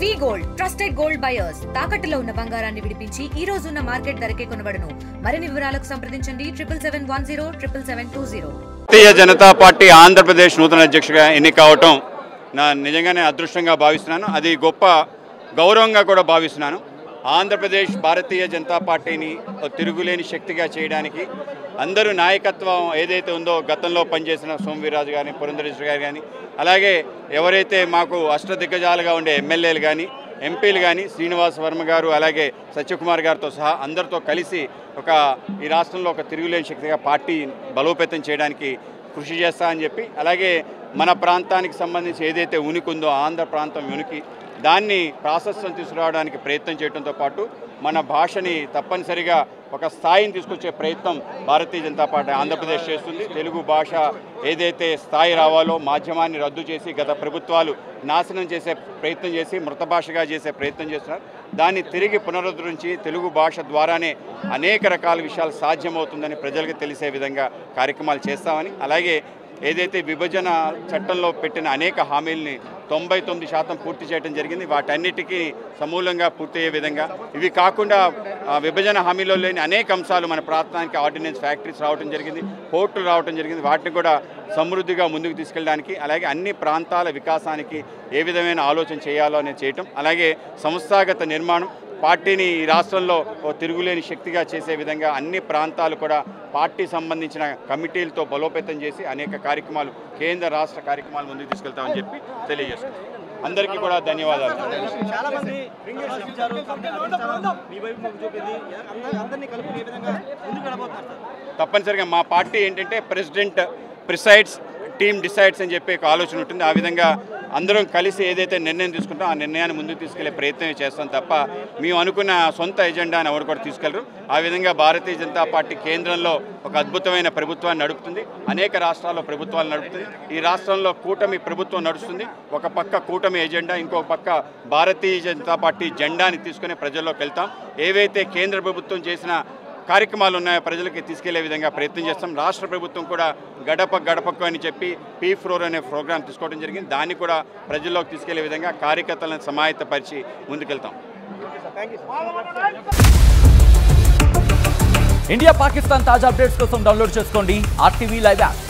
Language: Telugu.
వి గోల్డ్ ట్రస్టెడ్ గోల్డ్ బయర్స్ తాకట్టులో ఉన్న బంగారాన్ని విడిపించి ఈ రోజు ఉన్న మార్కెట్ ధరకే కొనబడును. మరిన్ని వివరాలకు సంప్రదించండి 7710772020. భారతీయ జనతా పార్టీ ఆంధ్రప్రదేశ్ నూతన అధ్యక్షుడిగా ఎన్నికవటం నా నిజంగానే అదృష్టంగా భావిస్తున్నాను. అది గొప్ప గౌరవంగా కూడా భావిస్తున్నాను. ఆంధ్రప్రదేశ్ భారతీయ జనతా పార్టీని తిరుగులేని శక్తిగా చేయడానికి అందరూ నాయకత్వం ఏదైతే ఉందో గతంలో పనిచేసిన సోమవీర్రాజు గారిని, పురంధరేశ్వరి గారు కానీ, అలాగే ఎవరైతే మాకు అష్టదిగ్గజాలుగా ఉండే ఎమ్మెల్యేలు కానీ, ఎంపీలు కానీ, శ్రీనివాస్ వర్మ గారు, అలాగే సత్యకుమార్ గారితో సహా అందరితో కలిసి ఈ రాష్ట్రంలో ఒక తిరుగులేని శక్తిగా పార్టీ బలోపేతం చేయడానికి కృషి చేస్తా అని చెప్పి, అలాగే మన ప్రాంతానికి సంబంధించి ఏదైతే ఉనికి ఉందో ఆంధ్ర ప్రాంతం ఉనికి దాన్ని ప్రాశస్త్యం తీసుకురావడానికి ప్రయత్నం చేయడంతో పాటు మన భాషని తప్పనిసరిగా ఒక స్థాయిని తీసుకొచ్చే ప్రయత్నం భారతీయ జనతా పార్టీ ఆంధ్రప్రదేశ్ చేస్తుంది. తెలుగు భాష ఏదైతే స్థాయి రావాలో మాధ్యమాన్ని రద్దు చేసి గత ప్రభుత్వాలు నాశనం చేసే ప్రయత్నం చేసి మృత భాషగా చేసే ప్రయత్నం చేస్తున్నారు. దాన్ని తిరిగి పునరుద్ధరించి తెలుగు భాష ద్వారానే అనేక రకాల విషయాలు సాధ్యమవుతుందని ప్రజలకు తెలిసే విధంగా కార్యక్రమాలు చేస్తామని, అలాగే ఏదైతే విభజన చట్టంలో పెట్టిన అనేక హామీలని 99% పూర్తి చేయడం జరిగింది. వాటన్నిటికీ సమూలంగా పూర్తయ్యే విధంగా, ఇవి కాకుండా విభజన హామీలో లేని అనేక అంశాలు మన ప్రాంతానికి ఆర్డినెన్స్ ఫ్యాక్టరీస్ రావడం జరిగింది, పోర్టులు రావడం జరిగింది. వాటిని కూడా సమృద్ధిగా ముందుకు తీసుకెళ్ళడానికి, అలాగే అన్ని ప్రాంతాల వికాసానికి ఏ విధమైన ఆలోచన చేయాలో అనేది చేయటం, అలాగే సంస్థాగత నిర్మాణం పార్టీని ఈ రాష్ట్రంలో తిరుగులేని శక్తిగా చేసే విధంగా అన్ని ప్రాంతాలు కూడా పార్టీ సంబంధించిన కమిటీలతో బలోపేతం చేసి అనేక కార్యక్రమాలు కేంద్ర రాష్ట్ర కార్యక్రమాలు ముందుకు తీసుకెళ్తామని చెప్పి తెలియజేస్తున్నాం. అందరికీ కూడా ధన్యవాదాలు. తప్పనిసరిగా మా పార్టీ ఏంటంటే ప్రెసిడెంట్ ప్రిసైడ్స్ టీమ్ డిసైడ్స్ అని చెప్పి ఒక ఆలోచన ఉంటుంది. ఆ విధంగా అందరం కలిసి ఏదైతే నిర్ణయం తీసుకుంటాం ఆ నిర్ణయాన్ని ముందుకు తీసుకెళ్లే ప్రయత్నం చేస్తాం తప్ప మేము అనుకున్న సొంత ఎజెండాని ఎవరు కూడా తీసుకెళ్లరు. ఆ విధంగా భారతీయ జనతా పార్టీ కేంద్రంలో ఒక అద్భుతమైన ప్రభుత్వాన్ని నడుపుతుంది, అనేక రాష్ట్రాల్లో ప్రభుత్వాలు నడుపుతుంది. ఈ రాష్ట్రంలో కూటమి ప్రభుత్వం నడుస్తుంది. ఒక పక్క కూటమి ఎజెండా, ఇంకొక పక్క భారతీయ జనతా పార్టీ జెండాని తీసుకుని ప్రజల్లోకి వెళ్తాం. ఏవైతే కేంద్ర ప్రభుత్వం చేసిన కార్యక్రమాలు ఉన్నాయో ప్రజలకి తీసుకెళ్లే విధంగా ప్రయత్నం చేస్తాం. రాష్ట్ర ప్రభుత్వం కూడా గడప గడపకు అని చెప్పి P4 అనే ప్రోగ్రాం తీసుకోవడం జరిగింది. దాన్ని కూడా ప్రజల్లోకి తీసుకెళ్లే విధంగా కార్యకర్తలను సమాయత్తపరిచి ముందుకెళ్తాం. ఇండియా పాకిస్తాన్ తాజా అప్డేట్స్ కోసం డౌన్లోడ్ చేసుకోండి RTV లైవ్ యాప్.